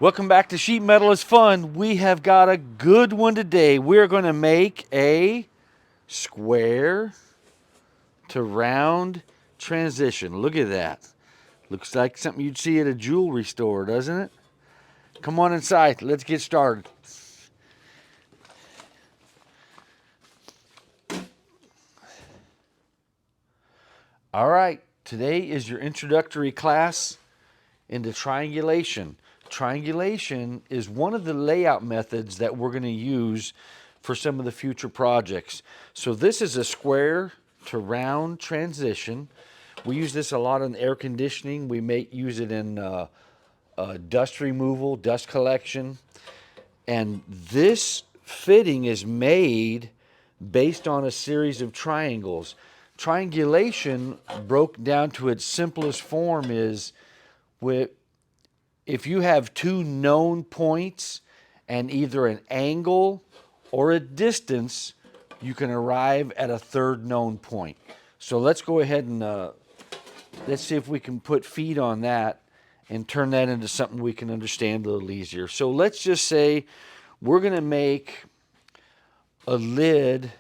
Welcome back to Sheet Metal is Fun. We have got a good one today. We're going to make a square to round transition. Look at that. Looks like something you'd see at a jewelry store, doesn't it? Come on inside. Let's get started. All right. Today is your introductory class into triangulation. Triangulation is one of the layout methods that we're going to use for some of the future projects. So this is a square to round transition. We use this a lot in air conditioning. We may use it in dust removal, dust collection. And this fitting is made based on a series of triangles. Triangulation, broke down to its simplest form, is with if you have two known points and either an angle or a distance, you can arrive at a third known point. So let's go ahead and let's see if we can put feet on that and turn that into something we can understand a little easier. So let's just say we're going to make a lid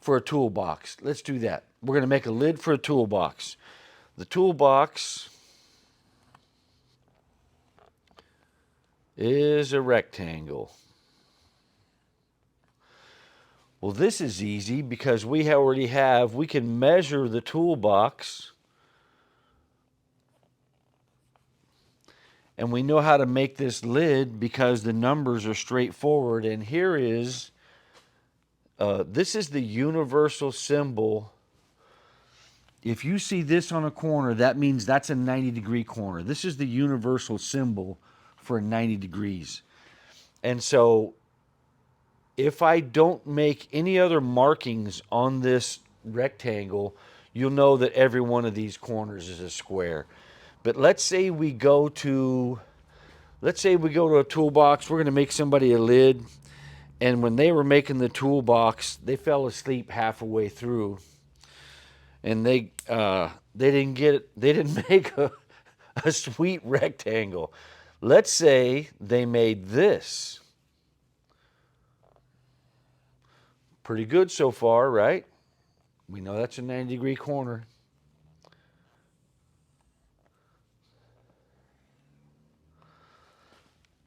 for a toolbox. Let's do that. We're going to make a lid for a toolbox. The toolbox is a rectangle. Well, this is easy because we can measure the toolbox and we know how to make this lid because the numbers are straightforward. And here is, this is the universal symbol. If you see this on a corner, that means that's a 90-degree corner. This is the universal symbol for 90 degrees. And so if I don't make any other markings on this rectangle, you'll know that every one of these corners is a square. But let's say we go to a toolbox. We're going to make somebody a lid, and when they were making the toolbox, they fell asleep halfway through, and they didn't get it. They didn't make a sweet rectangle. Let's say they made this. Pretty good so far, right? We know that's a 90-degree corner.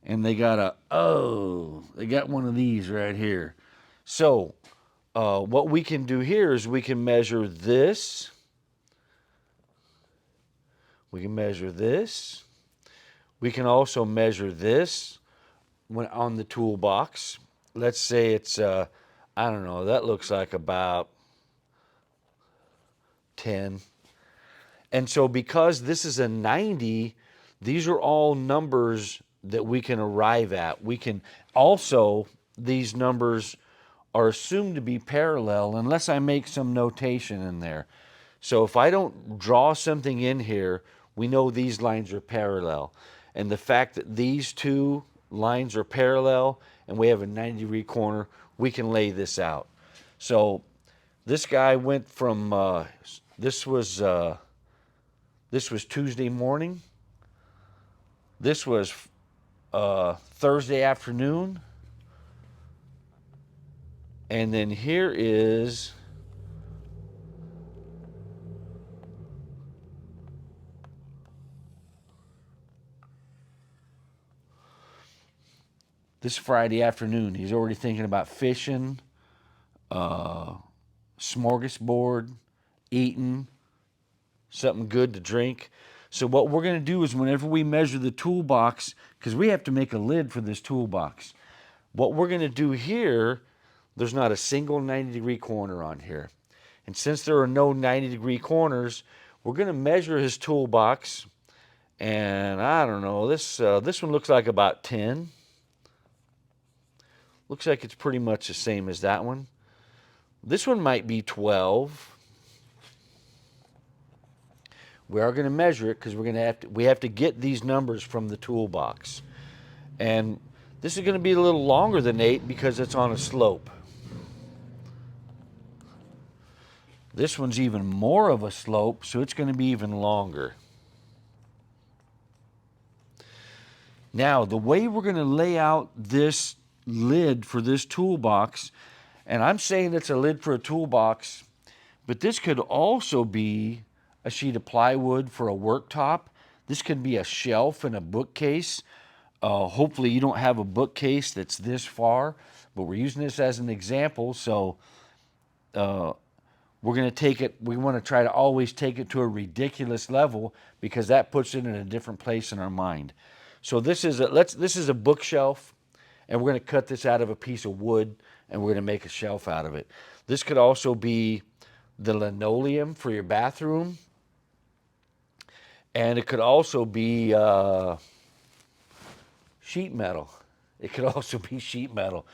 And they got one of these right here. So what we can do here is we can measure this. We can measure this. We can also measure this when on the toolbox. Let's say it's, I don't know, that looks like about 10. And so because this is a 90, these are all numbers that we can arrive at. We can also, these numbers are assumed to be parallel unless I make some notation in there. So if I don't draw something in here, we know these lines are parallel. And the fact that these two lines are parallel and we have a 90-degree corner, we can lay this out. So this guy went from, this was Tuesday morning. This was Thursday afternoon. And then here is this Friday afternoon. He's already thinking about fishing, smorgasbord, eating, something good to drink. So what we're going to do is whenever we measure the toolbox, because we have to make a lid for this toolbox, what we're going to do here, there's not a single 90-degree corner on here. And since there are no 90-degree corners, we're going to measure his toolbox. And I don't know, this one looks like about 10. Looks like it's pretty much the same as that one. This one might be 12. We are going to measure it because we have to get these numbers from the toolbox. And this is going to be a little longer than 8 because it's on a slope. This one's even more of a slope, so it's going to be even longer. Now, the way we're going to lay out this lid for this toolbox, and I'm saying it's a lid for a toolbox, but this could also be a sheet of plywood for a worktop. This could be a shelf in a bookcase. Hopefully you don't have a bookcase that's this far, but we're using this as an example. So we're going to take it, we want to try to always take it to a ridiculous level because that puts it in a different place in our mind. So this is a bookshelf, and we're going to cut this out of a piece of wood, and we're going to make a shelf out of it. This could also be the linoleum for your bathroom, and it could also be sheet metal. It could also be sheet metal.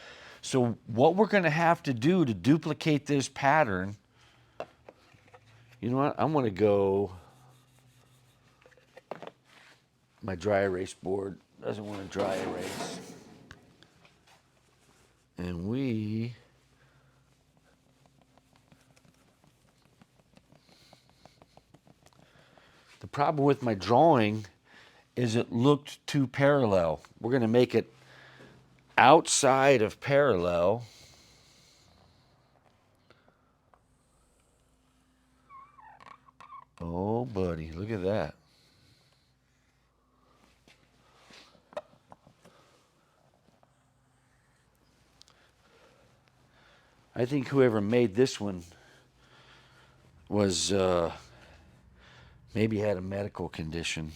So what we're going to have to do to duplicate this pattern, you know what? I'm going to go, my dry erase board doesn't want to dry erase. And the problem with my drawing is it looked too parallel. We're going to make it outside of parallel. Oh, buddy, look at that. I think whoever made this one was maybe had a medical condition.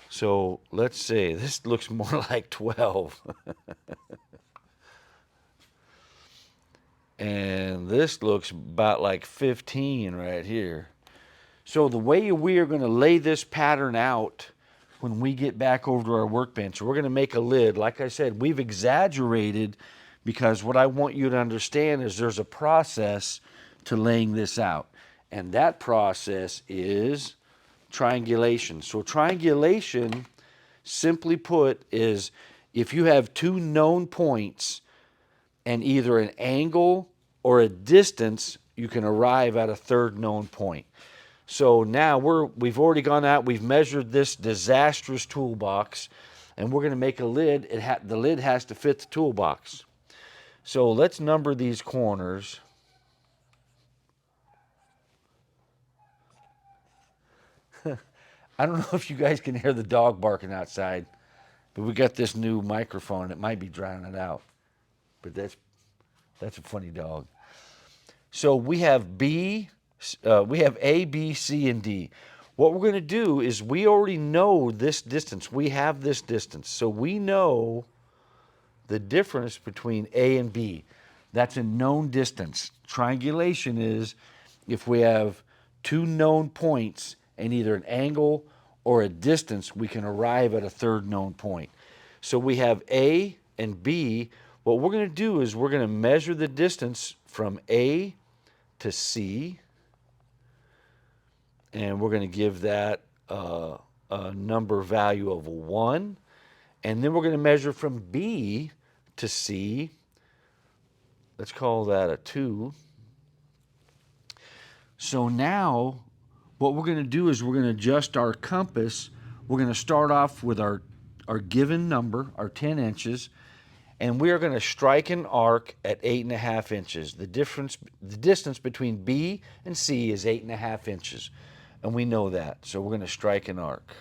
So let's say this looks more like 12. And this looks about like 15 right here. So the way we are going to lay this pattern out when we get back over to our workbench, we're going to make a lid. Like I said, we've exaggerated because what I want you to understand is there's a process to laying this out. And that process is triangulation. So triangulation, simply put, is if you have two known points and either an angle or a distance, you can arrive at a third known point. So now we've already gone out, we've measured this disastrous toolbox, and we're going to make a lid. The lid has to fit the toolbox. So let's number these corners. I don't know if you guys can hear the dog barking outside, but we got this new microphone. It might be drowning it out, but that's a funny dog. So we have we have A, B, C, and D. What we're going to do is we already know this distance. We have this distance. So we know the difference between A and B. That's a known distance. Triangulation is if we have two known points and either an angle or a distance, we can arrive at a third known point. So we have A and B. What we're going to do is we're going to measure the distance from A to C, and we're going to give that a number value of 1. And then we're going to measure from B to C. Let's call that a 2. So now what we're going to do is we're going to adjust our compass. We're going to start off with our given number, our 10 inches, and we are going to strike an arc at 8.5 inches. The distance between B and C is 8.5 inches, and we know that. So we're going to strike an arc.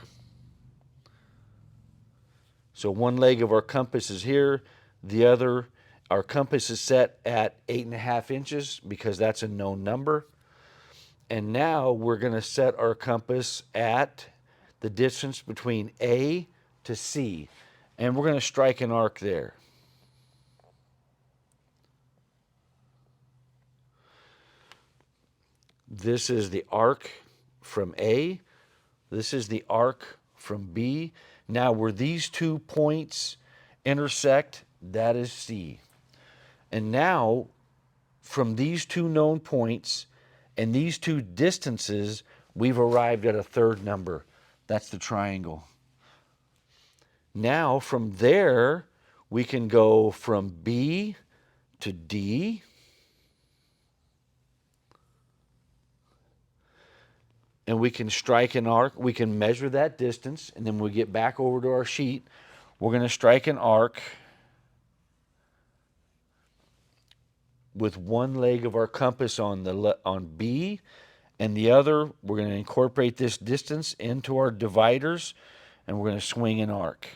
So one leg of our compass is here, the other, our compass is set at 8.5 inches because that's a known number. And now we're going to set our compass at the distance between A to C, and we're going to strike an arc there. This is the arc from A. This is the arc from B. Now where these 2 points intersect, that is C. And now from these 2 known points and these 2 distances, we've arrived at a third number. That's the triangle. Now from there, we can go from B to D. and we can strike an arc. We can measure that distance, and then when we get back over to our sheet, we're going to strike an arc with one leg of our compass on B, and the other, we're going to incorporate this distance into our dividers, and we're going to swing an arc.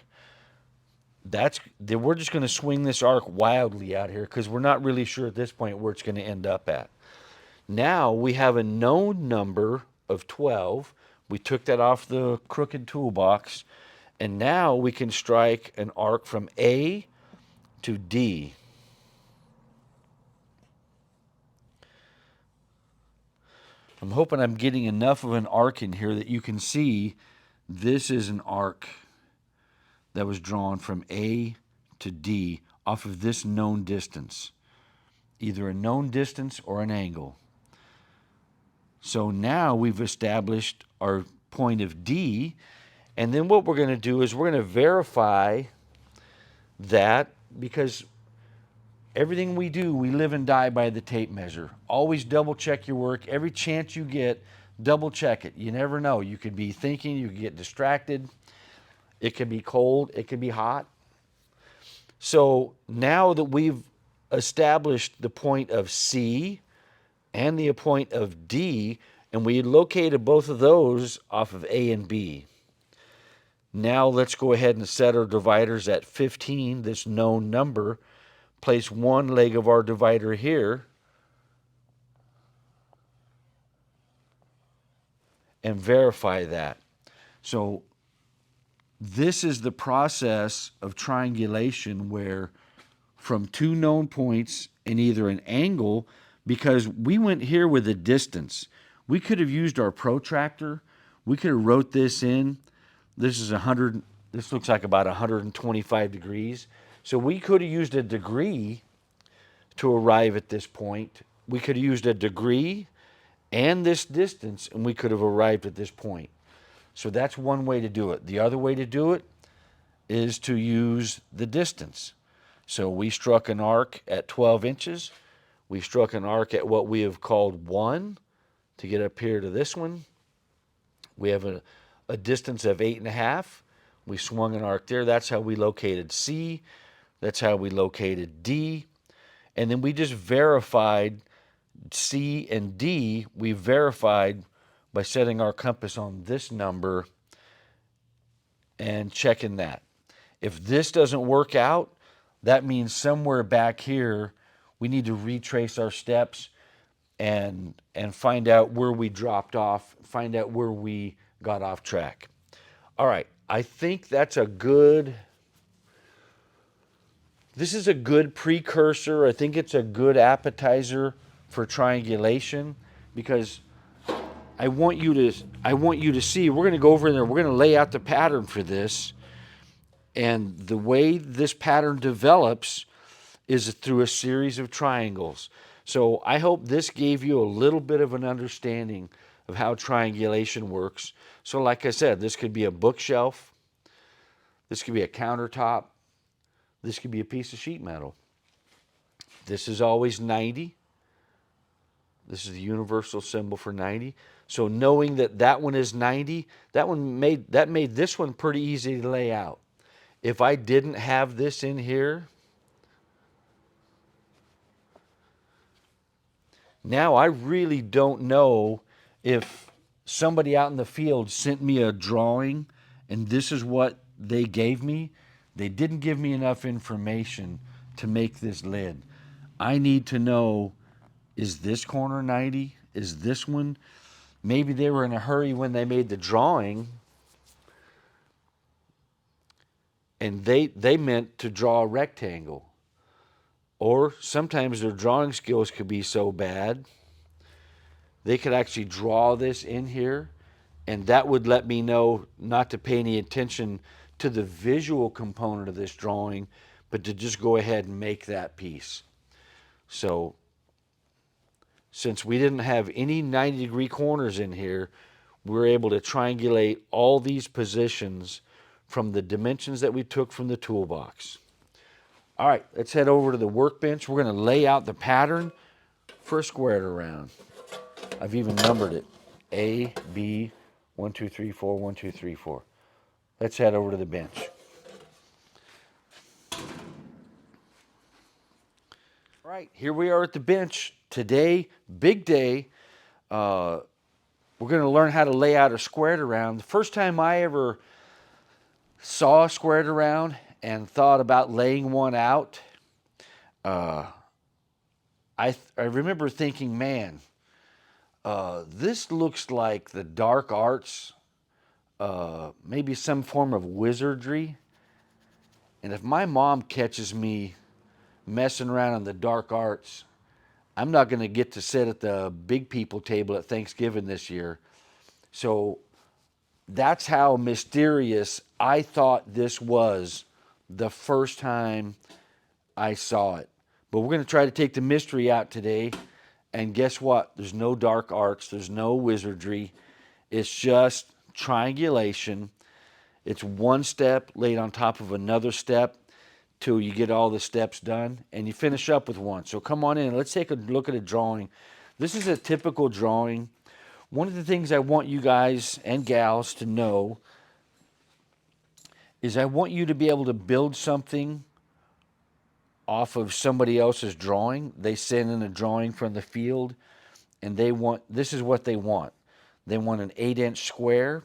We're just going to swing this arc wildly out here because we're not really sure at this point where it's going to end up at. Now we have a known number of 12. We took that off the crooked toolbox, and now we can strike an arc from A to D. I'm hoping I'm getting enough of an arc in here that you can see this is an arc that was drawn from A to D off of this known distance, either a known distance or an angle. So now we've established our point of D, and then what we're going to do is we're going to verify that, because everything we do, we live and die by the tape measure. Always double check your work. Every chance you get, double check it. You never know. You could be thinking, you could get distracted. It could be cold, it could be hot. So now that we've established the point of C and the point of D, and we located both of those off of A and B. Now let's go ahead and set our dividers at 15, this known number. Place one leg of our divider here, and verify that. So this is the process of triangulation, where from two known points in either an angle, because we went here with a distance. We could have used our protractor. We could have wrote this in. This is 100, this looks like about 125 degrees. So we could have used a degree to arrive at this point. We could have used a degree and this distance, and we could have arrived at this point. So that's one way to do it. The other way to do it is to use the distance. So we struck an arc at 12 inches. We struck an arc at what we have called 1 to get up here to this one. We have a distance of 8.5. We swung an arc there. That's how we located C. That's how we located D. And then we just verified C and D. We verified by setting our compass on this number and checking that. If this doesn't work out, that means somewhere back here we need to retrace our steps and find out where we dropped off, find out where we got off track. All right, I think that's a good, this is a good precursor. I think it's a good appetizer for triangulation, because I want you to see, we're going to go over there, we're going to lay out the pattern for this. And the way this pattern develops is through a series of triangles. So I hope this gave you a little bit of an understanding of how triangulation works. So like I said, this could be a bookshelf, this could be a countertop, this could be a piece of sheet metal. This is always 90. This is the universal symbol for 90. So knowing that that one is 90, that made this one pretty easy to lay out. If I didn't have this in here, now I really don't know if somebody out in the field sent me a drawing and this is what they gave me. They didn't give me enough information to make this lid. I need to know, is this corner 90? Is this one? Maybe they were in a hurry when they made the drawing, and they meant to draw a rectangle. Or sometimes their drawing skills could be so bad, they could actually draw this in here, and that would let me know not to pay any attention to the visual component of this drawing, but to just go ahead and make that piece. So since we didn't have any 90-degree corners in here, we were able to triangulate all these positions from the dimensions that we took from the toolbox. All right, let's head over to the workbench. We're going to lay out the pattern for a squared around. I've even numbered it. A, B, 1, 2, 3, 4, 1, 2, 3, 4. Let's head over to the bench. All right, here we are at the bench. Today, big day. We're going to learn how to lay out a squared around. The first time I ever saw a squared around and thought about laying one out, I remember thinking, man, this looks like the dark arts, maybe some form of wizardry. And if my mom catches me messing around in the dark arts, I'm not going to get to sit at the big people table at Thanksgiving this year. So that's how mysterious I thought this was the first time I saw it. But we're going to try to take the mystery out today. And guess what? There's no dark arts. There's no wizardry. It's just triangulation. It's one step laid on top of another step till you get all the steps done and you finish up with one. So come on in. Let's take a look at a drawing. This is a typical drawing. One of the things I want you guys and gals to know is I want you to be able to build something off of somebody else's drawing. They send in a drawing from the field and this is what they want. They want an 8-inch square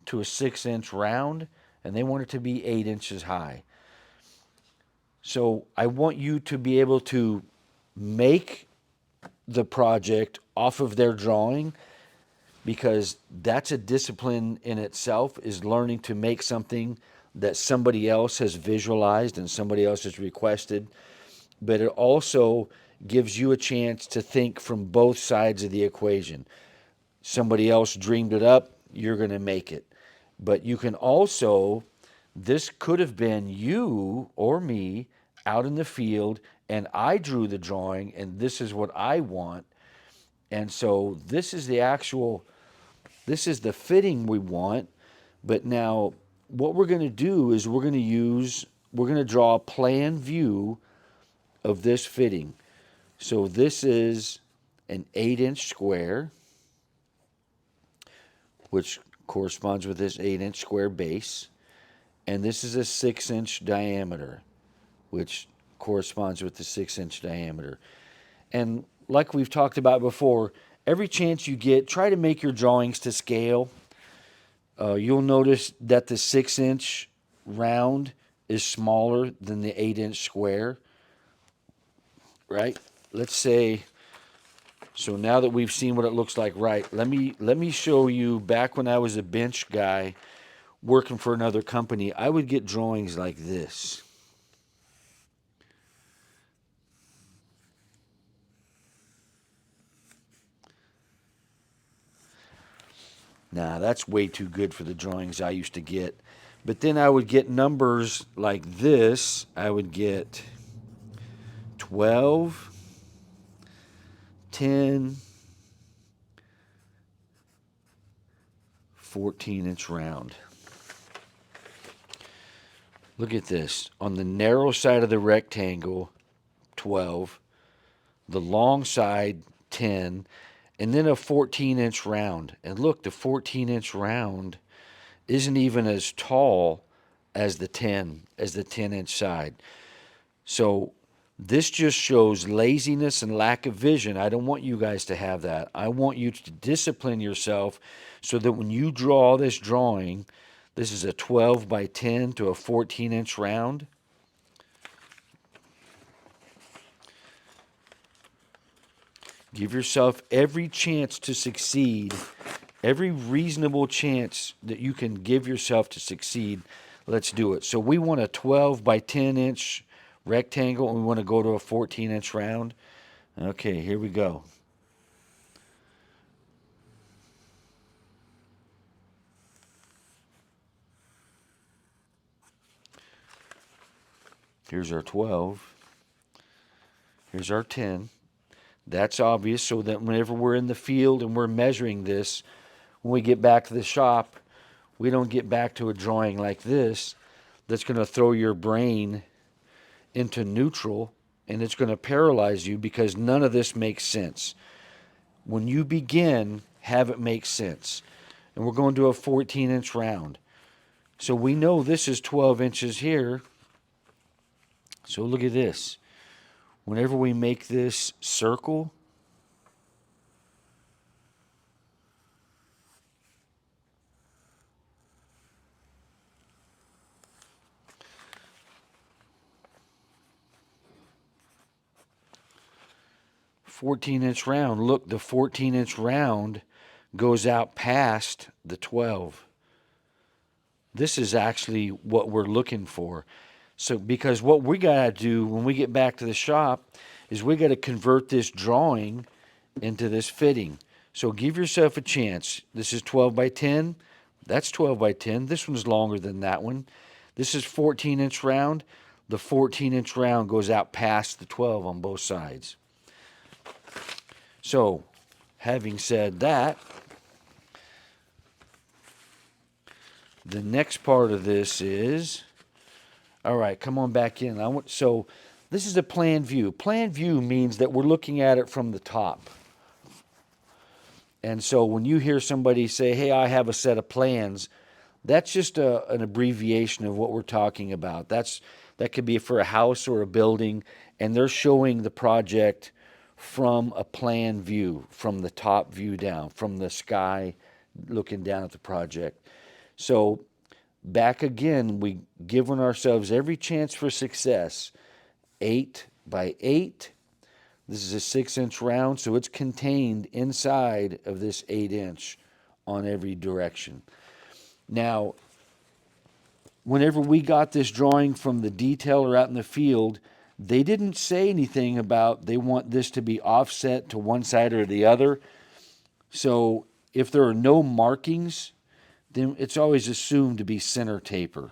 to a 6-inch round, and they want it to be 8 inches high. So I want you to be able to make the project off of their drawing, because that's a discipline in itself, is learning to make something that somebody else has visualized and somebody else has requested. But it also gives you a chance to think from both sides of the equation. Somebody else dreamed it up, you're going to make it. But you can also, this could have been you or me out in the field, and I drew the drawing, and this is what I want. And so this is this is the fitting we want. But now what we're going to do is we're going to draw a plan view of this fitting. So this is an 8-inch square, which corresponds with this 8-inch square base. And this is a 6-inch diameter, which corresponds with the 6-inch diameter. And like we've talked about before, every chance you get, try to make your drawings to scale. You'll notice that the 6-inch round is smaller than the 8-inch square, right? Let's say, so now that we've seen what it looks like, right, let me show you back when I was a bench guy working for another company. I would get drawings like this. Nah, that's way too good for the drawings I used to get. But then I would get numbers like this. I would get 12, 10, 14-inch round. Look at this. On the narrow side of the rectangle, 12. The long side, 10. And then a 14-inch round. And look, the 14-inch round isn't even as tall as the 10-inch side. So this just shows laziness and lack of vision. I don't want you guys to have that. I want you to discipline yourself so that when you draw this drawing, this is a 12 by 10 to a 14-inch round. Give yourself every chance to succeed, every reasonable chance that you can give yourself to succeed. Let's do it. So we want a 12 by 10-inch rectangle, and we want to go to a 14-inch round. Okay, here we go. Here's our 12. Here's our 10. That's obvious, so that whenever we're in the field and we're measuring this, when we get back to the shop, we don't get back to a drawing like this that's going to throw your brain into neutral, and it's going to paralyze you because none of this makes sense. When you begin, have it make sense. And we're going to a 14-inch round. So we know this is 12 inches here. So look at this. Whenever we make this circle, $14-inch round. Look, the 14-inch round goes out past the 12. This is actually what we're looking for. So because what we got to do when we get back to the shop is we got to convert this drawing into this fitting. So give yourself a chance. This is 12 by 10. That's 12 by 10. This one's longer than that one. This is 14-inch round. The 14-inch round goes out past the 12 on both sides. So, having said that, the next part of this is, all right, come on back in. So this is a plan view. Plan view means that we're looking at it from the top. And so when you hear somebody say, hey, I have a set of plans, that's just an abbreviation of what we're talking about. That could be for a house or a building, and they're showing the project from a plan view, from the top view down, from the sky looking down at the project. So back again, we given ourselves every chance for success. 8 by 8. This is a 6-inch round, so it's contained inside of this 8-inch on every direction. Now, whenever we got this drawing from the detailer out in the field, they didn't say anything about they want this to be offset to one side or the other. So if there are no markings, then it's always assumed to be center taper,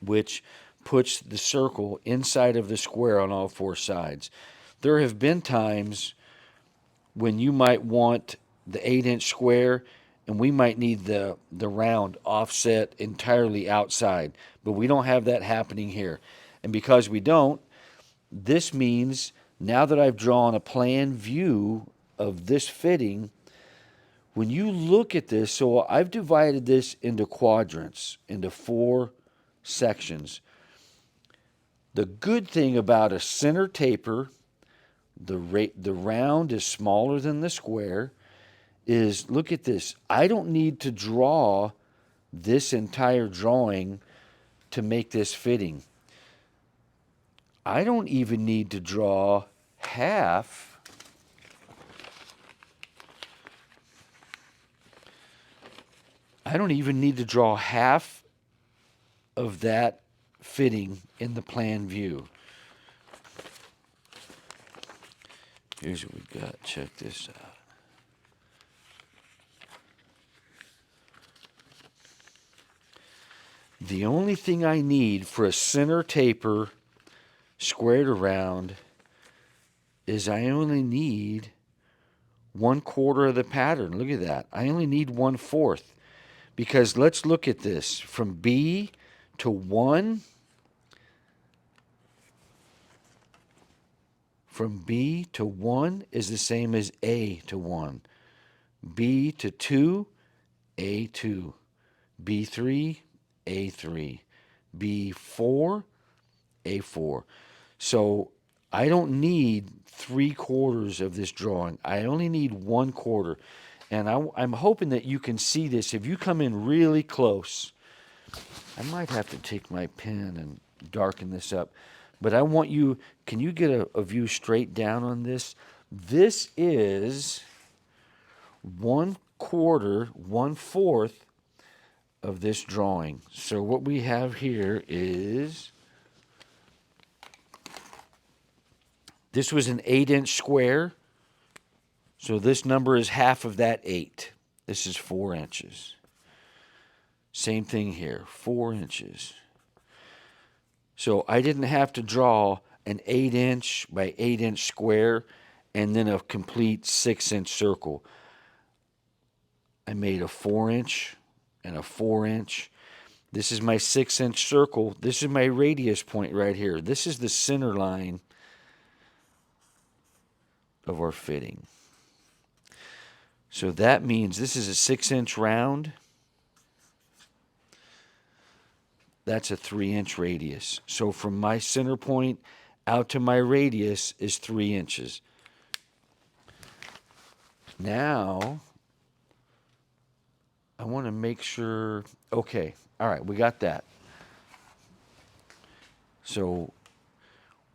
which puts the circle inside of the square on all four sides. There have been times when you might want the 8-inch square and we might need the round offset entirely outside, but we don't have that happening here. And because we don't, this means now that I've drawn a plan view of this fitting, when you look at this, so I've divided this into quadrants, into 4 sections. The good thing about a center taper, the round is smaller than the square, is look at this. I don't need to draw this entire drawing to make this fitting. I don't even need to draw half. I don't even need to draw half of that fitting in the plan view. Here's what we got. Check this out. The only thing I need for a center taper squared around is I only need 1/4 of the pattern. Look at that. I only need 1/4. Because let's look at this. From B to 1. From B to 1 is the same as A to 1. B to 2, A2. B3, A3. B4, A4. So I don't need 3/4 of this drawing. I only need 1/4. And I'm hoping that you can see this. If you come in really close, I might have to take my pen and darken this up. But I want you, can you get a view straight down on this? This is 1/4, 1/4 of this drawing. So what we have here is, this was an 8-inch square. So this number is half of that 8. This is 4 inches. Same thing here, 4 inches. So I didn't have to draw an 8-inch by 8-inch square and then a complete 6-inch circle. I made a 4-inch and a 4-inch. This is my 6-inch circle. This is my radius point right here. This is the center line of our fitting. So that means this is a 6-inch round. That's a 3-inch radius. So from my center point out to my radius is 3 inches. Now, I want to make sure, okay, all right, we got that. So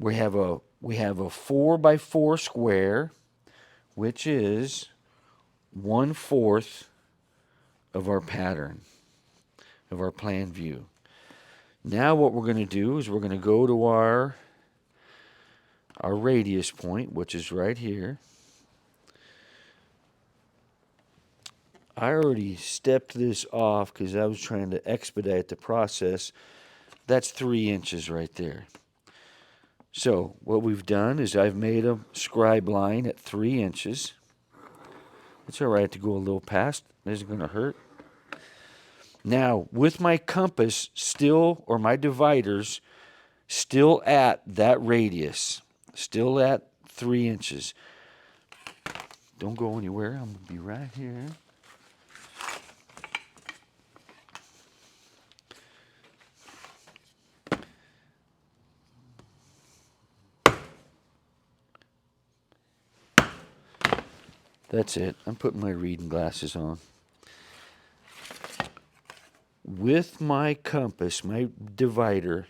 we have a 4x4 square, which is 1/4 of our pattern, of our plan view. Now what we're going to do is we're going to go to our radius point, which is right here. I already stepped this off because I was trying to expedite the process. That's 3 inches right there. So what we've done is I've made a scribe line at 3 inches. It's all right to go a little past. It isn't going to hurt. Now, with my compass still, or my dividers, still at that radius, still at 3 inches. Don't go anywhere. I'm going to be right here. That's it. I'm putting my reading glasses on. With my compass, my divider,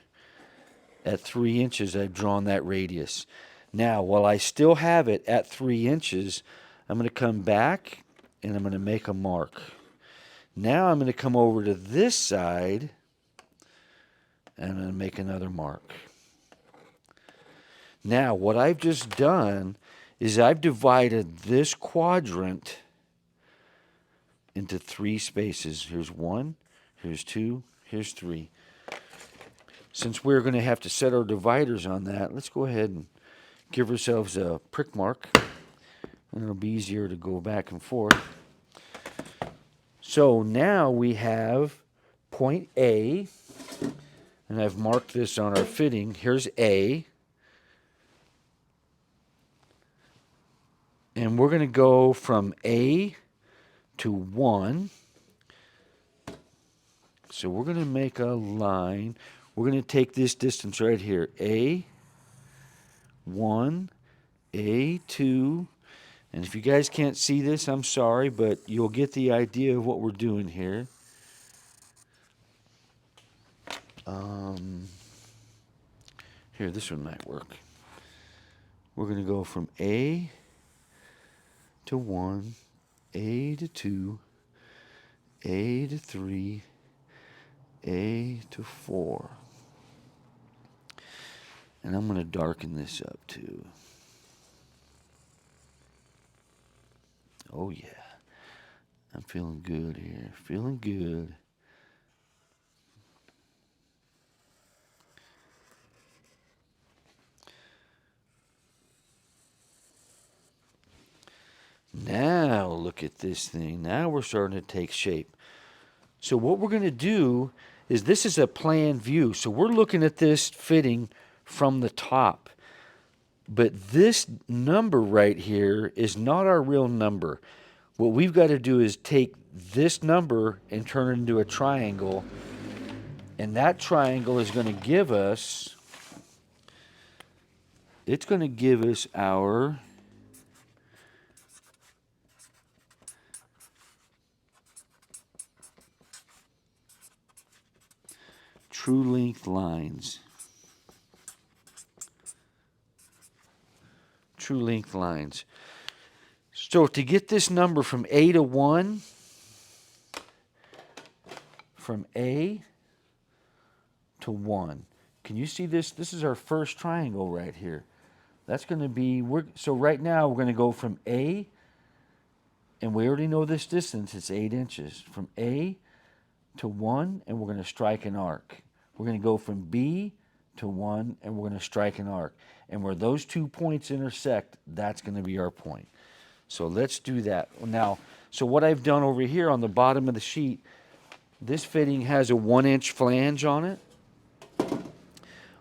at 3 inches, I've drawn that radius. Now, while I still have it at 3 inches, I'm going to come back and I'm going to make a mark. Now I'm going to come over to this side and I'm going to make another mark. Now, what I've just done is I've divided this quadrant into 3 spaces. Here's 1, here's 2, here's 3. Since we're going to have to set our dividers on that, let's go ahead and give ourselves a prick mark. And it'll be easier to go back and forth. So now we have point A, and I've marked this on our fitting. Here's A. And we're going to go from A to 1. So we're going to make a line. We're going to take this distance right here. A1, A2. And if you guys can't see this, I'm sorry, but you'll get the idea of what we're doing here. Here, this one might work. We're going to go from A to 1, A to 2, A to 3, A to 4. And I'm going to darken this up too. Oh yeah. I'm feeling good here. Feeling good. Now look at this thing. Now we're starting to take shape. So what we're going to do is, this is a plan view. So we're looking at this fitting from the top. But this number right here is not our real number. What we've got to do is take this number and turn it into a triangle. And that triangle is going to give us, it's going to give us our true length lines. True length lines. So to get this number from A to 1, from A to 1, can you see this? This is our first triangle right here. That's going to be, so right now we're going to go from A, and we already know this distance, it's 8 inches. From A to 1, and we're going to strike an arc. We're going to go from B to 1, and we're going to strike an arc. And where those 2 points intersect, that's going to be our point. So let's do that. Now, so what I've done over here on the bottom of the sheet, this fitting has a 1-inch flange on it.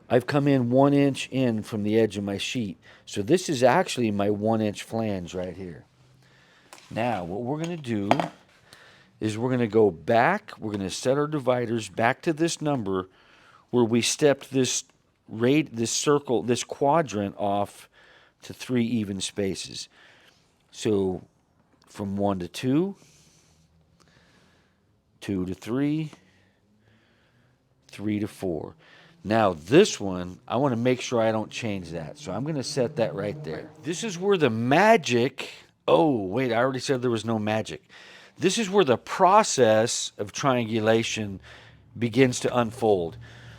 I've come in 1 inch in from the edge of my sheet. So this is actually my 1-inch flange right here. Now, what we're going to do is we're going to go back. We're going to set our dividers back to this number where we stepped this circle, this quadrant off to 3 even spaces. So from 1 to 2, 2 to 3, 3 to 4. Now this one, I want to make sure I don't change that. So I'm going to set that right there. This is where the magic, oh wait, I already said there was no magic. This is where the process of triangulation begins to unfold.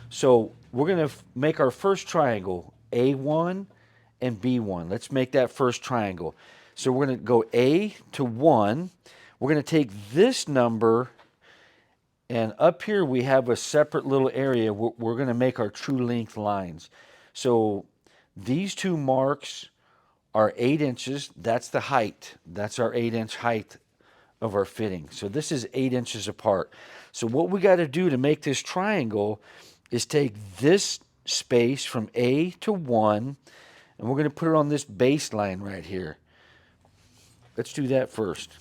So we're going to make our first triangle, A1 and B1. Let's make that first triangle. So we're going to go A to 1. We're going to take this number, and up here we have a separate little area where we're going to make our true length lines. So these two marks are 8 inches. That's the height. That's our 8-inch height of our fitting. So this is 8 inches apart. So what we got to do to make this triangle is take this space from A to 1, and we're going to put it on this baseline right here. Let's do that first.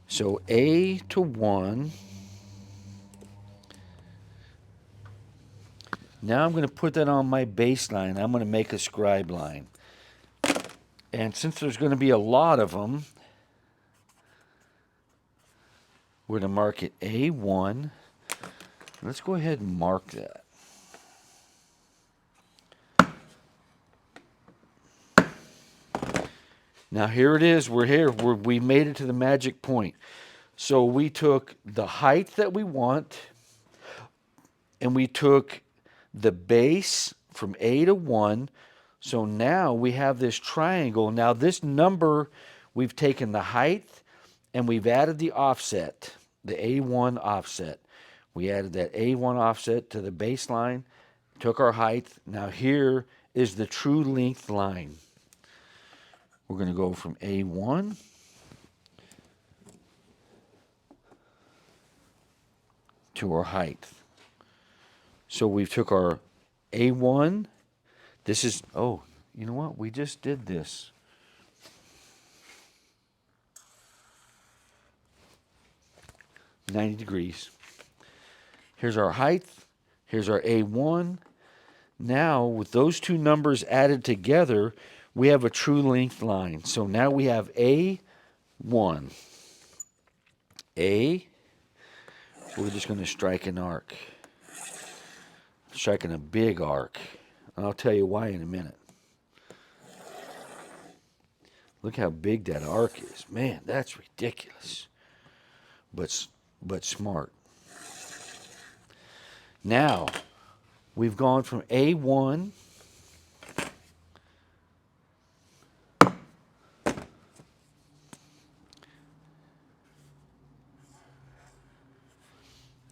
So A to 1. Now I'm going to put that on my baseline. I'm going to make a scribe line. And since there's going to be a lot of them, we're going to mark it A1. Let's go ahead and mark that. Now here it is. We're here. We made it to the magic point. So we took the height that we want, and we took the base from A to 1. So now we have this triangle. Now this number, we've taken the height and we've added the offset, the A1 offset. We added that A1 offset to the baseline, took our height. Now here is the true length line. We're going to go from A1 to our height. So we took our A1. This is, oh, you know what? We just did this. $90 degrees. Here's our height. Here's our A1. Now, with those two numbers added together, we have a true length line. So now we have A1. A. We're just going to strike an arc. Striking a big arc. And I'll tell you why in a minute. Look how big that arc is. Man, that's ridiculous. But smart. Now, we've gone from A1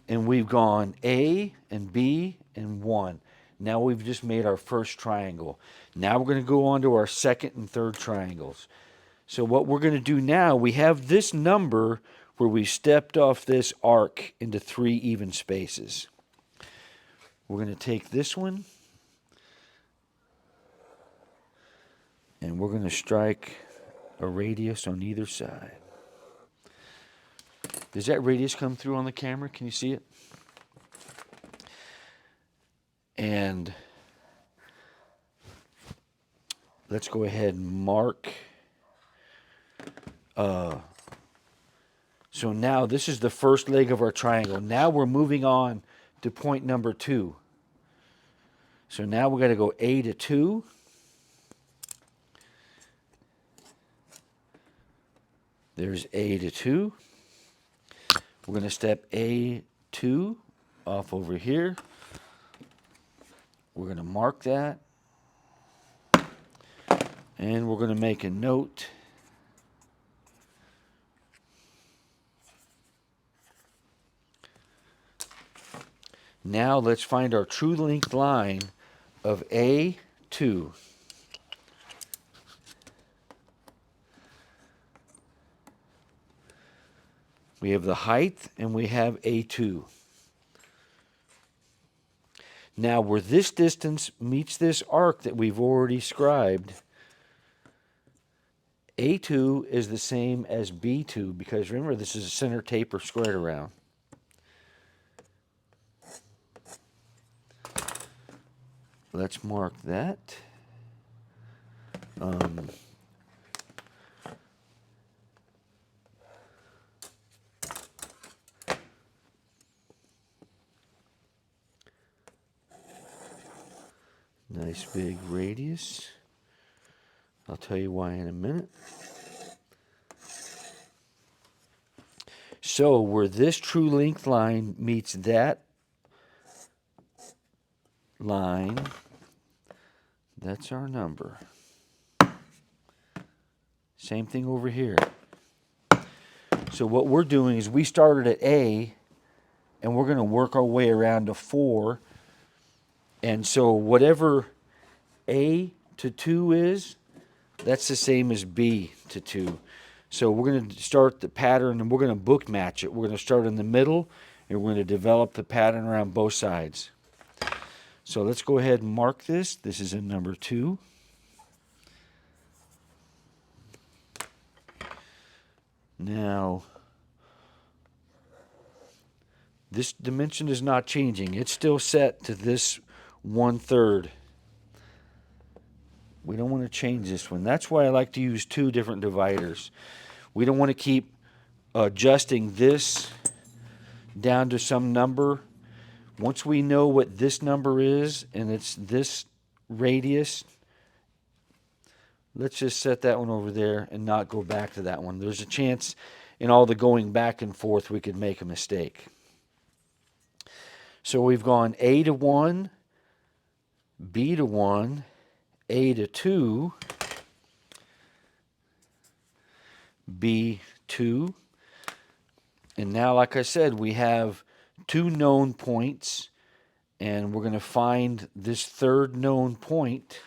and we've gone A and B and 1. Now we've just made our first triangle. Now we're going to go on to our second and third triangles. So what we're going to do now, we have this number where we stepped off this arc into 3 even spaces. We're going to take this one and we're going to strike a radius on either side. Does that radius come through on the camera? Can you see it? And let's go ahead and mark. So now this is the first leg of our triangle. Now we're moving on to point number 2. So now we're going to go A to 2. There's A to 2. We're going to step A2 off over here. We're going to mark that. And we're going to make a note. Now let's find our true length line of A2. We have the height and we have A2. Now where this distance meets this arc that we've already scribed, A2 is the same as B2 because remember this is a center taper squared around. Let's mark that. Nice big radius. I'll tell you why in a minute. So where this true length line meets that line, that's our number. Same thing over here. So what we're doing is we started at A, and we're going to work our way around to 4. And so whatever A to 2 is, that's the same as B to 2. So we're going to start the pattern, and we're going to book match it. We're going to start in the middle, and we're going to develop the pattern around both sides. So let's go ahead and mark this. This is in number 2. Now, this dimension is not changing. It's still set to this 1/3. We don't want to change this one. That's why I like to use 2 different dividers. We don't want to keep adjusting this down to some number. Once we know what this number is, and it's this radius, let's just set that one over there and not go back to that one. There's a chance in all the going back and forth we could make a mistake. So we've gone A to 1, B to 1, A to 2, B2. And now, like I said, we have 2 known points, and we're going to find this 3rd known point.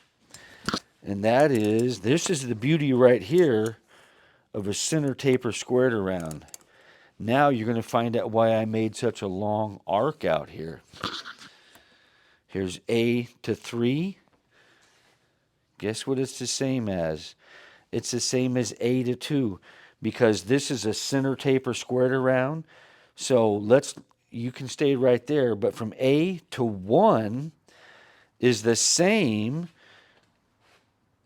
And that is, this is the beauty right here of a center taper squared around. Now you're going to find out why I made such a long arc out here. Here's A to 3. Guess what it's the same as? It's the same as A to 2 because this is a center taper squared around. So you can stay right there, but from A to 1 is the same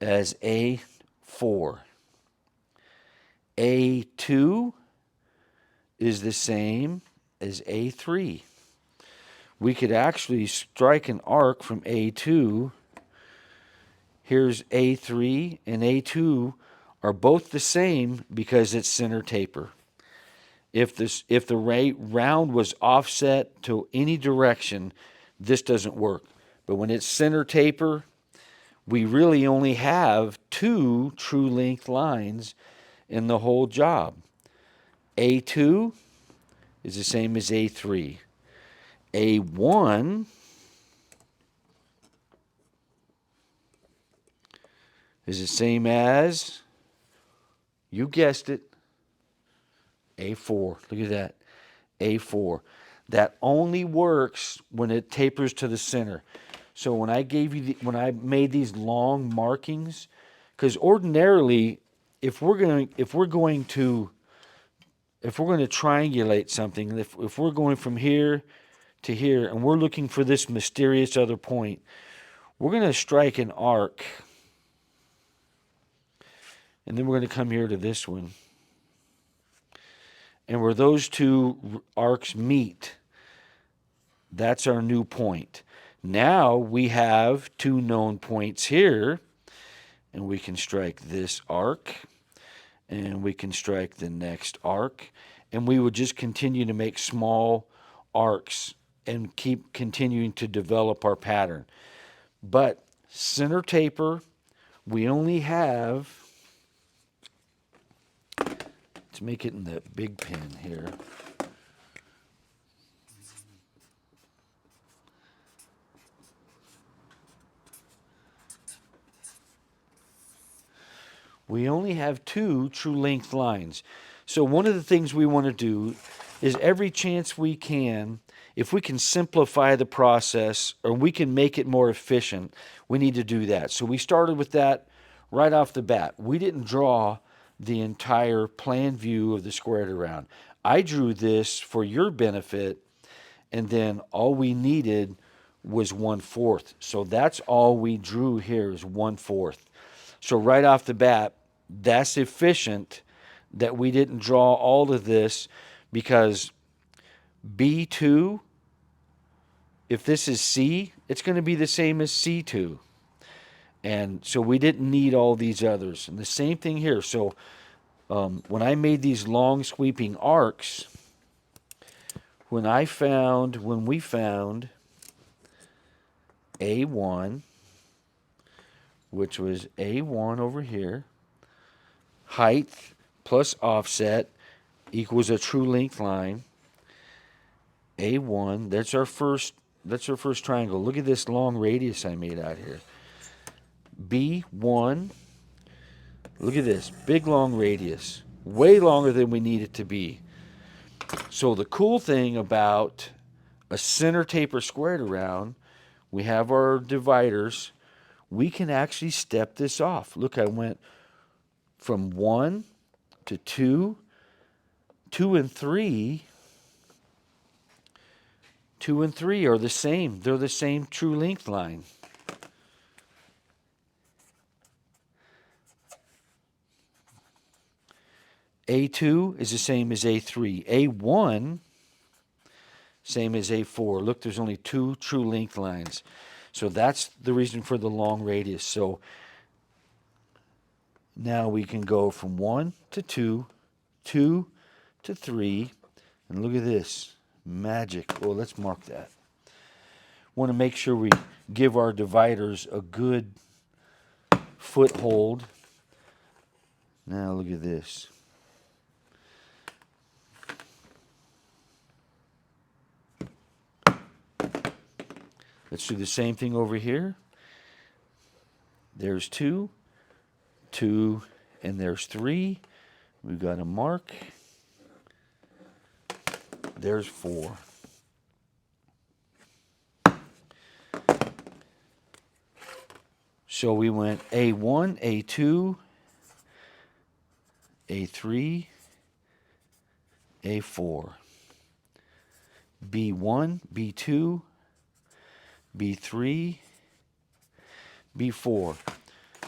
as A4. A2 is the same as A3. We could actually strike an arc from A2. Here's A3 and A2 are both the same because it's center taper. If the round was offset to any direction, this doesn't work. But when it's center taper, we really only have 2 true length lines in the whole job. A2 is the same as A3. A1 is the same as, you guessed it, A4. Look at that, A4. That only works when it tapers to the center. So when I made these long markings, because ordinarily, if we're going to triangulate something, if we're going from here to here, and we're looking for this mysterious other point, we're going to strike an arc, and then we're going to come here to this one. And where those 2 arcs meet, that's our new point. Now we have 2 known points here, and we can strike this arc, and we can strike the next arc, and we would just continue to make small arcs and keep continuing to develop our pattern. But center taper, we only have, let's make it in the big pen here. We only have 2 true length lines. So one of the things we want to do is every chance we can, if we can simplify the process or we can make it more efficient, we need to do that. So we started with that right off the bat. We didn't draw the entire plan view of the squared around. I drew this for your benefit, and then all we needed was 1/4. So that's all we drew here is 1/4. So right off the bat, that's efficient that we didn't draw all of this, because B2, if this is C, it's going to be the same as C2. And so we didn't need all these others. And the same thing here. So when I made these long sweeping arcs, when we found A1, which was A1 over here, height plus offset equals a true length line. A1, that's our first triangle. Look at this long radius I made out here. B1, look at this, big long radius, way longer than we need it to be. So the cool thing about a center taper squared around, we have our dividers. We can actually step this off. Look, I went from 1 to 2, 2 and 3. 2 and 3 are the same. They're the same true length line. A2 is the same as A3. A1, same as A4. Look, there's only 2 true length lines. So that's the reason for the long radius. So now we can go from 1 to 2, 2 to 3, and look at this. Magic. Oh, let's mark that. Want to make sure we give our dividers a good foothold. Now look at this. Let's do the same thing over here. There's 2, 2, and there's 3. We've got a mark. There's 4. So we went A1, A2, A3, A4. B1, B2, B3, B4.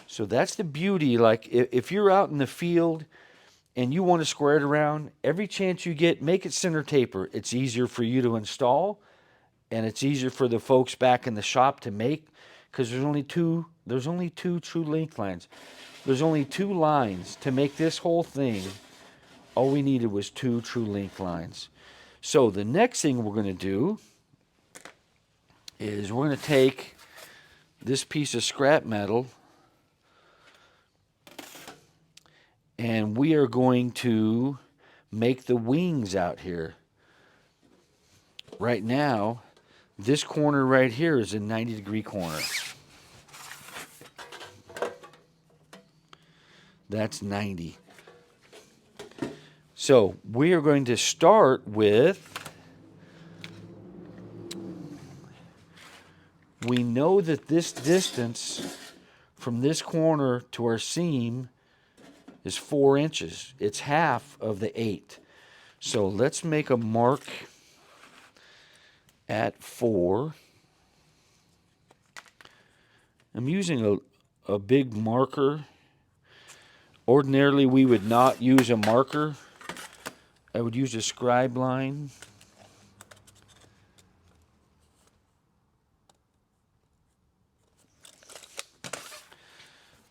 So that's the beauty. Like if you're out in the field and you want to square it around, every chance you get, make it center taper. It's easier for you to install, and it's easier for the folks back in the shop to make, because there's only two true length lines. There's only 2 lines to make this whole thing. All we needed was 2 true length lines. So the next thing we're going to do is we're going to take this piece of scrap metal, and we are going to make the wings out here. Right now, this corner right here is a 90-degree corner. That's 90. So we are going to start with, we know that this distance from this corner to our seam is 4 inches. It's half of the 8. So let's make a mark at 4. I'm using a big marker. Ordinarily, we would not use a marker. I would use a scribe line.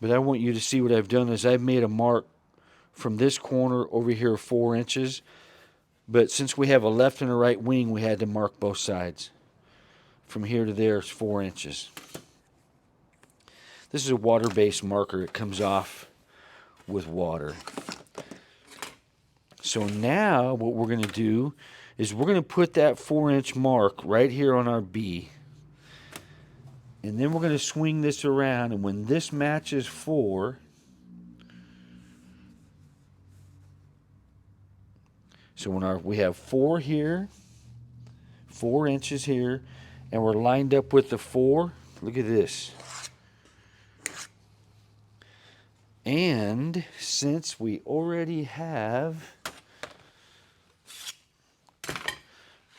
But I want you to see what I've done is I've made a mark from this corner over here 4 inches. But since we have a left and a right wing, we had to mark both sides. From here to there is 4 inches. This is a water-based marker. It comes off with water. So now what we're going to do is we're going to put that 4-inch mark right here on our B. And then we're going to swing this around, and when this matches 4, so when we have 4 here, 4 inches here, and we're lined up with the 4, look at this. And since we already have,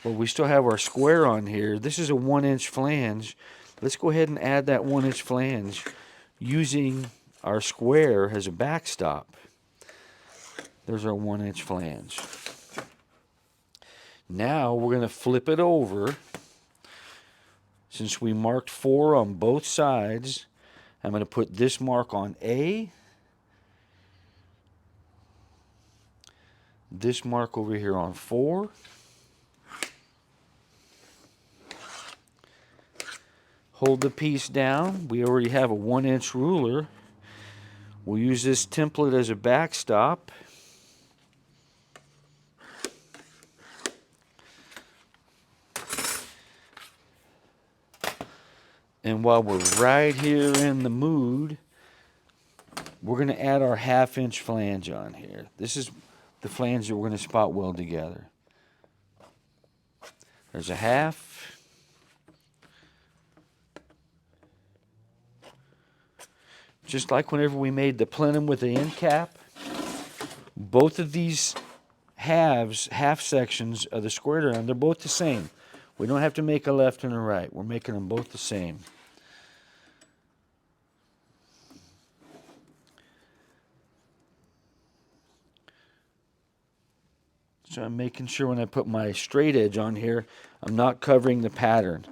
well, we still have our square on here. This is a 1-inch flange. Let's go ahead and add that 1-inch flange using our square as a backstop. There's our 1-inch flange. Now we're going to flip it over. Since we marked 4 on both sides, I'm going to put this mark on A, this mark over here on 4, hold the piece down. We already have a 1-inch ruler. We'll use this template as a backstop. And while we're right here in the mood, we're going to add our 1/2-inch flange on here. This is the flange that we're going to spot weld together. There's a 1/2. Just like whenever we made the plenum with the end cap, both of these halves, half sections of the square round, they're both the same. We don't have to make a left and a right. We're making them both the same. So I'm making sure when I put my straight edge on here, I'm not covering the pattern.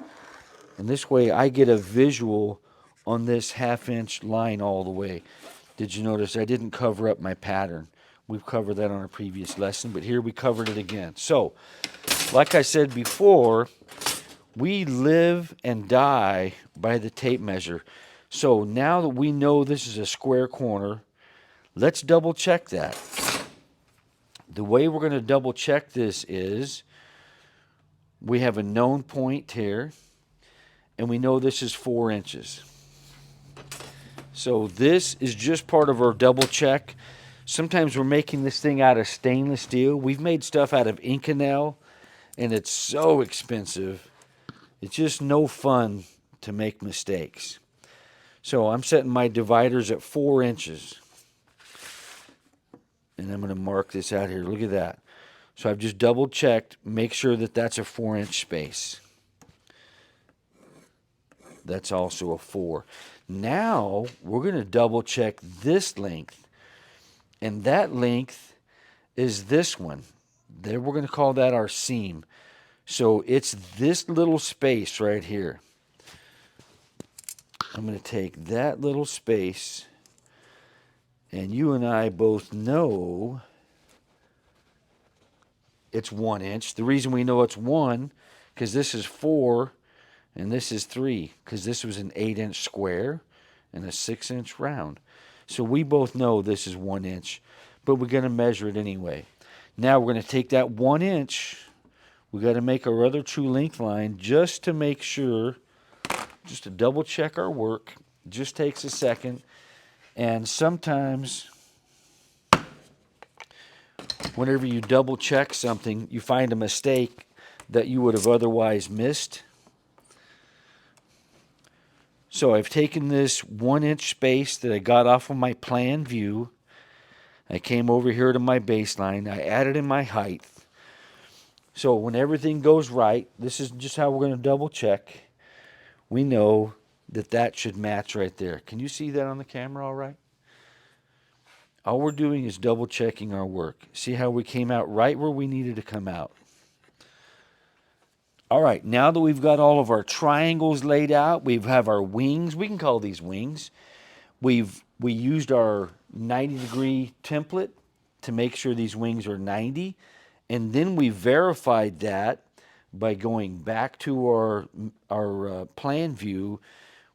And this way I get a visual on this 1/2-inch line all the way. Did you notice I didn't cover up my pattern? We've covered that on a previous lesson, but here we covered it again. So, like I said before, we live and die by the tape measure. So now that we know this is a square corner, let's double check that. The way we're going to double check this is we have a known point here, and we know this is 4 inches. So this is just part of our double check. Sometimes we're making this thing out of stainless steel. We've made stuff out of Inconel, and it's so expensive. It's just no fun to make mistakes. So I'm setting my dividers at 4 inches. And I'm going to mark this out here. Look at that. So I've just double checked. Make sure that that's a 4-inch space. That's also a 4. Now we're going to double check this length. And that length is this one. There we're going to call that our seam. So it's this little space right here. I'm going to take that little space, and you and I both know it's 1 inch. The reason we know it's 1, because this is 4 and this is 3, because this was an 8-inch square and a 6-inch round. So we both know this is 1 inch, but we're going to measure it anyway. Now we're going to take that 1 inch. We got to make our other true length line just to make sure, just to double check our work. It just takes a second. And sometimes, whenever you double check something, you find a mistake that you would have otherwise missed. So I've taken this 1-inch space that I got off of my plan view. I came over here to my baseline. I added in my height. So when everything goes right, this is just how we're going to double check. We know that that should match right there. Can you see that on the camera all right? All we're doing is double checking our work. See how we came out right where we needed to come out. All right, now that we've got all of our triangles laid out, we have our wings. We can call these wings. We used our 90-degree template to make sure these wings are 90. And then we verified that by going back to our plan view.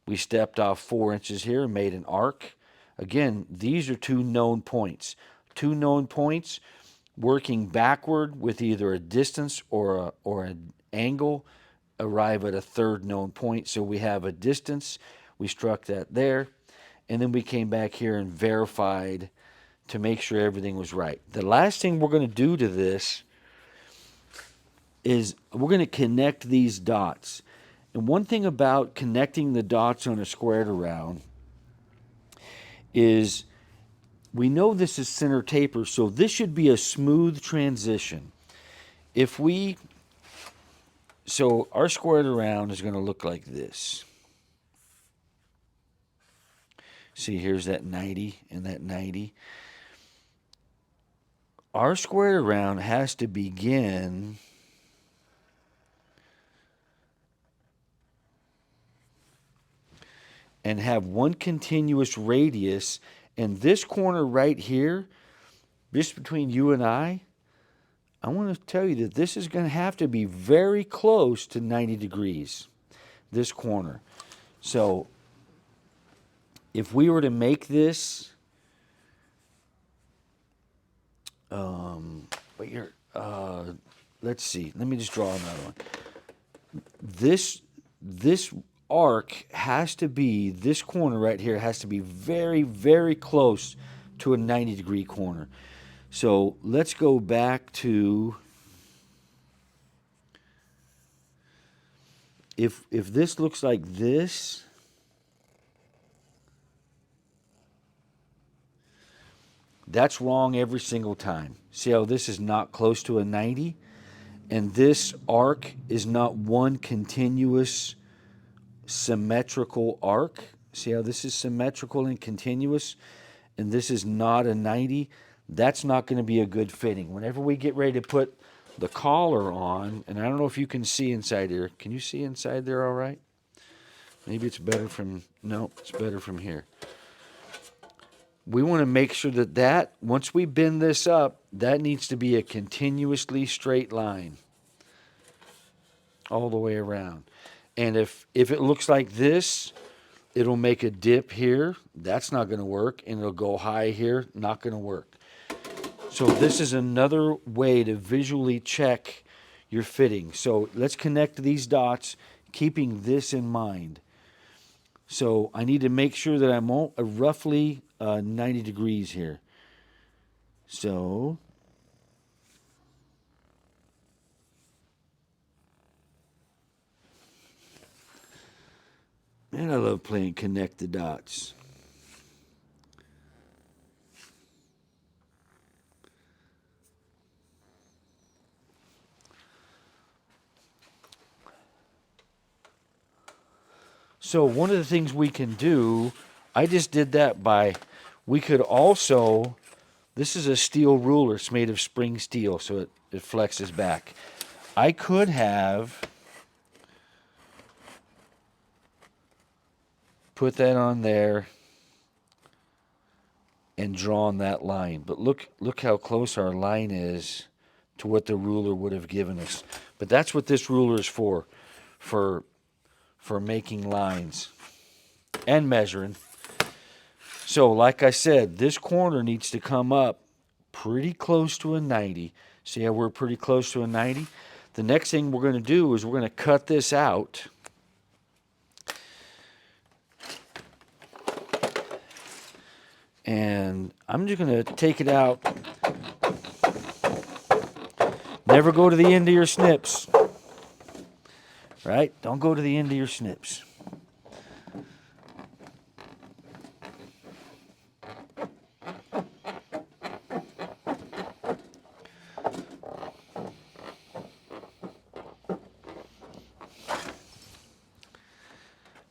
We stepped off 4 inches here and made an arc. Again, these are 2 known points. 2 known points working backward with either a distance or an angle arrive at a 3rd known point. So we have a distance. We struck that there. And then we came back here and verified to make sure everything was right. The last thing we're going to do to this is we're going to connect these dots. And one thing about connecting the dots on a squared around is we know this is center taper, so this should be a smooth transition. So our squared around is going to look like this. See, here's that 90 and that 90. Our squared around has to begin and have one continuous radius, and this corner right here, just between you and I want to tell you that this is going to have to be very close to 90 degrees, this corner. So if we were to make this, let's see, let me just draw another one. This arc has to be, this corner right here has to be very, very close to a 90-degree corner. So let's go back to, if this looks like this, that's wrong every single time. See how this is not close to a 90? And this arc is not one continuous symmetrical arc. See how this is symmetrical and continuous, and this is not a 90? That's not going to be a good fitting. Whenever we get ready to put the collar on, and I don't know if you can see inside here. Can you see inside there all right? Maybe it's better from, no, it's better from here. We want to make sure that once we bend this up, that needs to be a continuously straight line all the way around. And if it looks like this, it'll make a dip here. That's not going to work. And it'll go high here. Not going to work. So this is another way to visually check your fitting. So let's connect these dots, keeping this in mind. So I need to make sure that I'm roughly 90 degrees here. So man, I love playing connect the dots. So one of the things we can do, I just did that by, we could also, this is a steel ruler. It's made of spring steel, so it flexes back. I could have put that on there and drawn that line. But look how close our line is to what the ruler would have given us. But that's what this ruler is for making lines and measuring. So like I said, this corner needs to come up pretty close to a 90. See how we're pretty close to a 90? The next thing we're going to do is we're going to cut this out. And I'm just going to take it out. Never go to the end of your snips. Right? Don't go to the end of your snips.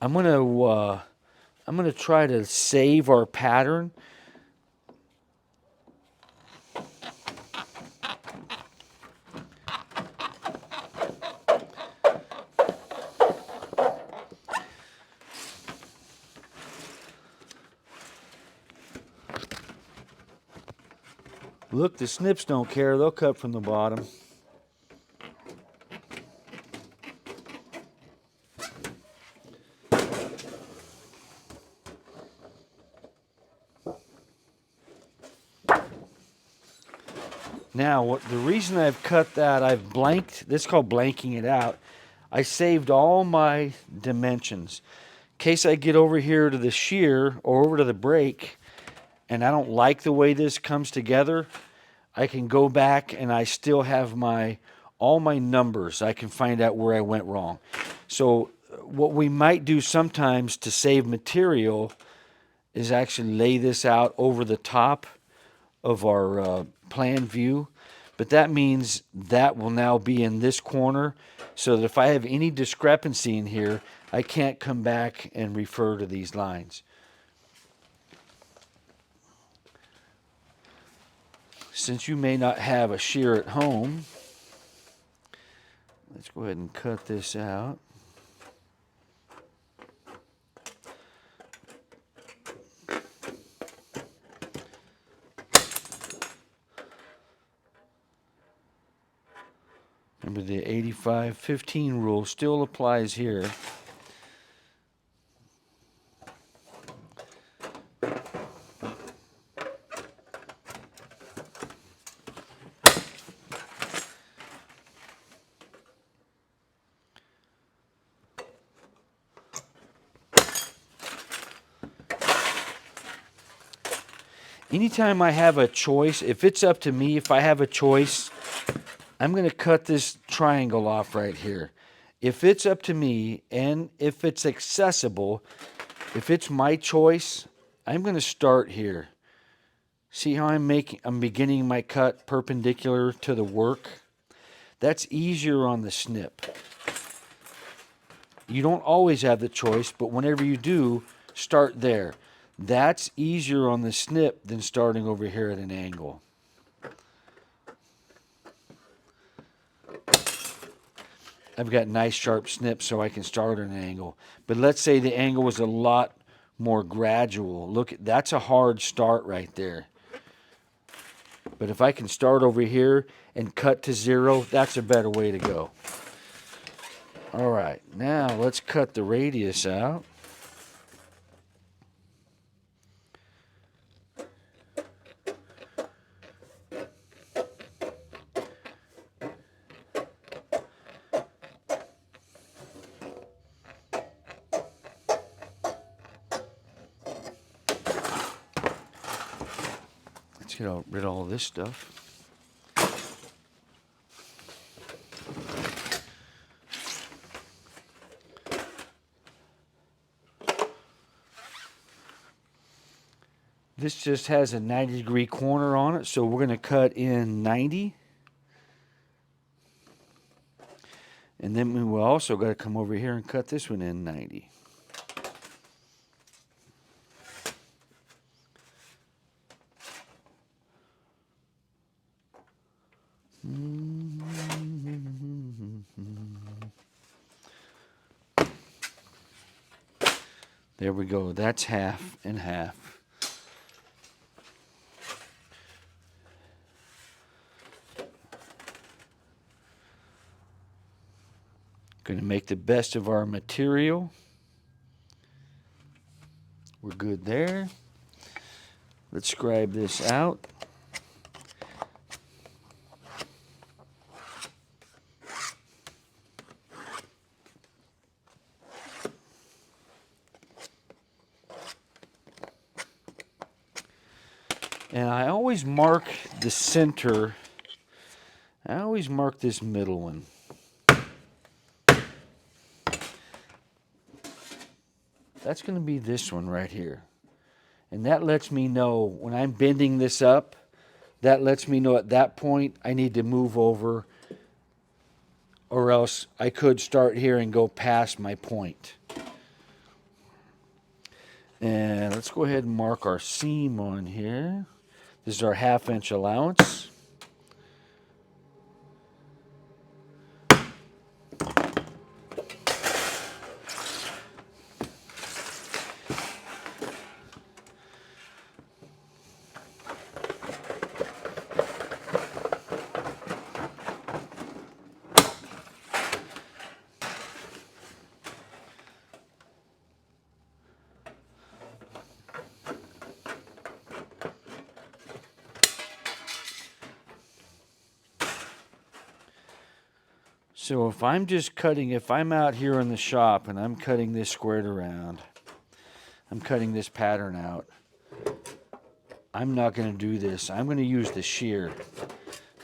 I'm going to try to save our pattern. Look, the snips don't care. They'll cut from the bottom. Now, the reason I've cut that, I've blanked, this is called blanking it out. I saved all my dimensions. In case I get over here to the shear or over to the break and I don't like the way this comes together, I can go back and I still have all my numbers. I can find out where I went wrong. So what we might do sometimes to save material is actually lay this out over the top of our plan view. But that means that will now be in this corner, so that if I have any discrepancy in here, I can't come back and refer to these lines. Since you may not have a shear at home, let's go ahead and cut this out. Remember, the 85-15 rule still applies here. Anytime I have a choice, if it's up to me, if I have a choice, I'm going to cut this triangle off right here. If it's up to me and if it's accessible, if it's my choice, I'm going to start here. See how I'm beginning my cut perpendicular to the work? That's easier on the snip. You don't always have the choice, but whenever you do, start there. That's easier on the snip than starting over here at an angle. I've got nice sharp snips so I can start at an angle. But let's say the angle was a lot more gradual. Look, that's a hard start right there. But if I can start over here and cut to 0, that's a better way to go. All right, now let's cut the radius out. Let's get rid of all this stuff. This just has a 90-degree corner on it, so we're going to cut in 90. And then we will also got to come over here and cut this one in 90. There we go. That's half and half. Going to make the best of our material. We're good there. Let's scribe this out. And I always mark the center. I always mark this middle one. That's going to be this one right here. And that lets me know when I'm bending this up, that lets me know at that point I need to move over, or else I could start here and go past my point. And let's go ahead and mark our seam on here. This is our 1/2 inch allowance. So if I'm just cutting, if I'm out here in the shop and I'm cutting this squared around, I'm cutting this pattern out, I'm not going to do this. I'm going to use the shear.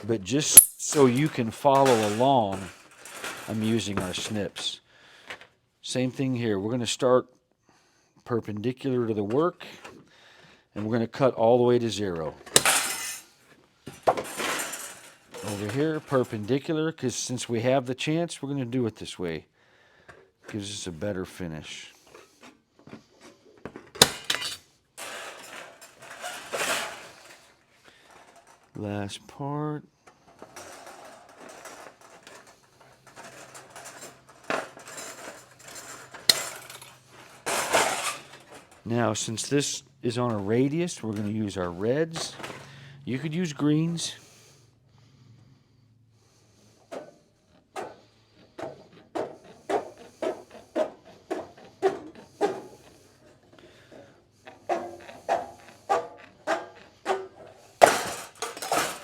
But just so you can follow along, I'm using our snips. Same thing here. We're going to start perpendicular to the work. and we're going to cut all the way to 0. Over here, perpendicular, because since we have the chance, we're going to do it this way. Gives us a better finish. Last part. Now, since this is on a radius, we're going to use our reds. You could use greens.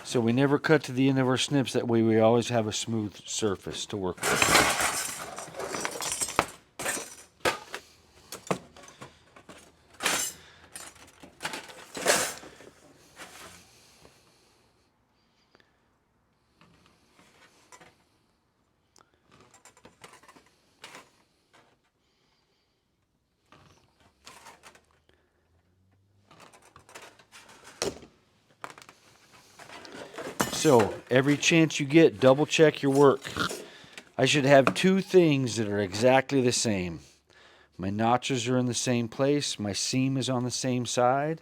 So we never cut to the end of our snips. That way we always have a smooth surface to work with. So every chance you get, double check your work. I should have 2 things that are exactly the same. My notches are in the same place. My seam is on the same side.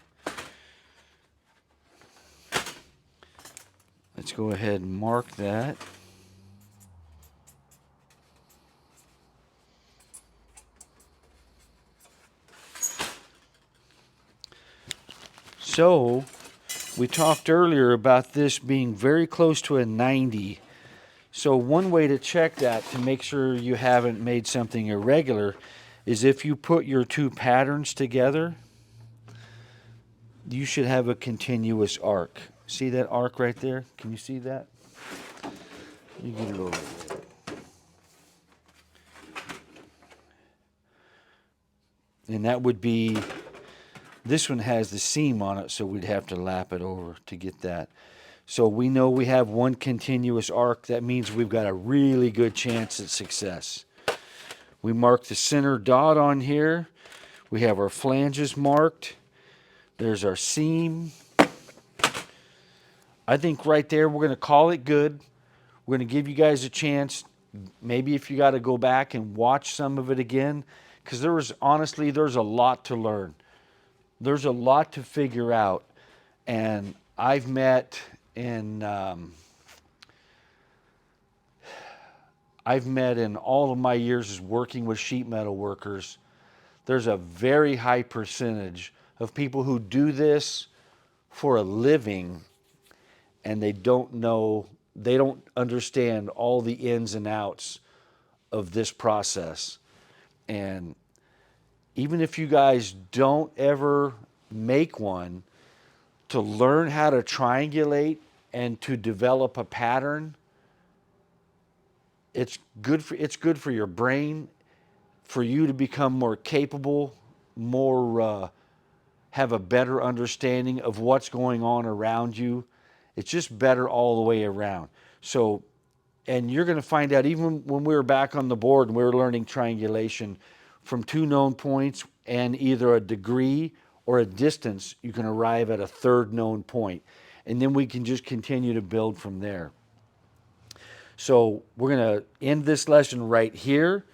Let's go ahead and mark that. So we talked earlier about this being very close to a 90. So one way to check that to make sure you haven't made something irregular is if you put your 2 patterns together, you should have a continuous arc. See that arc right there? Can you see that? You get it over there. And that would be, this one has the seam on it, so we'd have to lap it over to get that. So we know we have one continuous arc. That means we've got a really good chance at success. We mark the center dot on here. We have our flanges marked. There's our seam. I think right there we're going to call it good. We're going to give you guys a chance. Maybe if you got to go back and watch some of it again, because honestly, there's a lot to learn. There's a lot to figure out. And I've met in all of my years as working with sheet metal workers, there's a very high percentage of people who do this for a living and they don't understand all the ins and outs of this process. And even if you guys don't ever make one, to learn how to triangulate and to develop a pattern, it's good for your brain, for you to become more capable, have a better understanding of what's going on around you. It's just better all the way around. So, and you're going to find out, even when we were back on the board and we were learning triangulation, from 2 known points and either a degree or a distance, you can arrive at a 3rd known point. And then we can just continue to build from there. So we're going to end this lesson right here.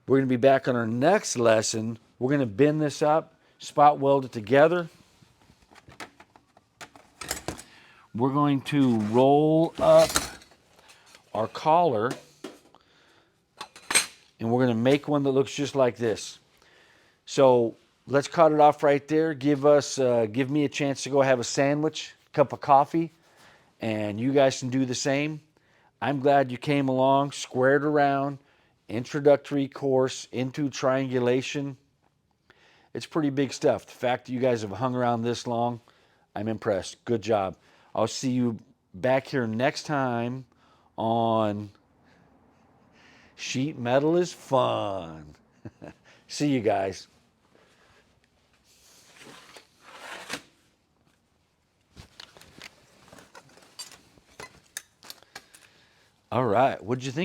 We're going to be back on our next lesson. We're going to bend this up, spot weld it together. We're going to roll up our collar, and we're going to make one that looks just like this. So let's cut it off right there. Give me a chance to go have a sandwich, cup of coffee, and you guys can do the same. I'm glad you came along, squared around, introductory course into triangulation. It's pretty big stuff. The fact that you guys have hung around this long, I'm impressed. Good job. I'll see you back here next time on Sheet Metal is Fun. See you guys. All right. What'd you think?